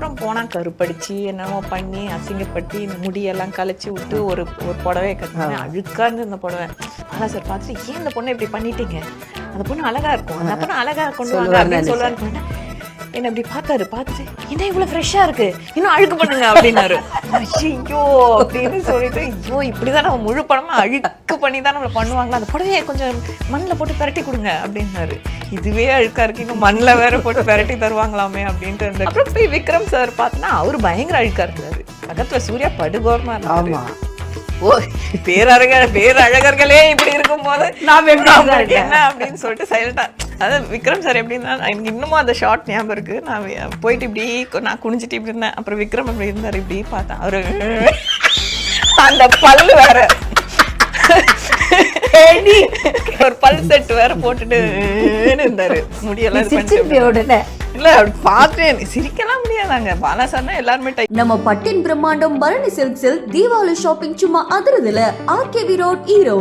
அதுக்கப்புறம் போனால் கருப்படிச்சு என்னமோ பண்ணி அசிங்கப்படுத்தி இந்த முடியெல்லாம் கழிச்சு விட்டு ஒரு புடவையை கட்டினேன். அழுக்காக இருந்து இந்த புடவை. ஆனால் சார் பார்த்துட்டு ஏன் இந்த பொண்ணை இப்படி பண்ணிட்டீங்க, அந்த பொண்ணு அழகாக இருக்கும், அந்த பொண்ணு அழகாக கொண்டு வாங்க அப்படின்னு சொல்லுவான்னு என்ன அப்படி பார்த்துட்டு என்ன இவ்வளோ ஃப்ரெஷ்ஷாக இருக்கு, இன்னும் அழுக்கு பண்ணுங்க அப்படின்னாரு. ஐயோ அப்படின்னு சொல்லிட்டு ஐயோ இப்படிதான் நம்ம முழு படமா அழுக்கு பண்ணி தான் நம்மளை பண்ணுவாங்களா, அந்த புடவையை கொஞ்சம் மண்ணில் போட்டு பெரட்டி கொடுங்க அப்படின்னாரு. இதுவே அழுக்கா இருக்கு, இன்னும் மண்ணில் வேற போட்டு பெரட்டி தருவாங்களாமே அப்படின்ட்டு இருந்தாரு. அப்புறம் போய் விக்ரம் சார் பார்த்தோன்னா அவரு பயங்கர அழுக்கா இருந்தாரு. பக்கத்துல சூர்யா படுகோரமா இருந்தாரு. ஓ பேரழகர்களே இப்படி இருக்கும் போது நான் என்ன அப்படின்னு சொல்லிட்டு சைலண்டா. அதாவது விக்ரம் சார் எப்படின்னா எனக்கு இன்னமும் அந்த ஷார்ட் ஞாபகம் இருக்கு. நான் போயிட்டு இப்படி நான் குனிஞ்சிட்டு இப்படி இருந்தேன். அப்புறம் விக்ரம் அப்படி இருந்தாரு, இப்படி பார்த்தேன். அவரு அந்த பல்லு வேற ஒரு பல் செட் வேற போட்டுட்டு இருந்தாரு. முடியெல்லாம் இல்ல அப்படி பார்த்தேன், சிரிக்கலாம் முடியாதாங்க. பாலா சார்னா எல்லாருமே நம்ம பட்டின் பிரம்மாண்டம் பரணி சில்க்ஸில் தீபாவளி ஷாப்பிங் சும்மா அதிரதுல RKB ரோட் ஈரோடு.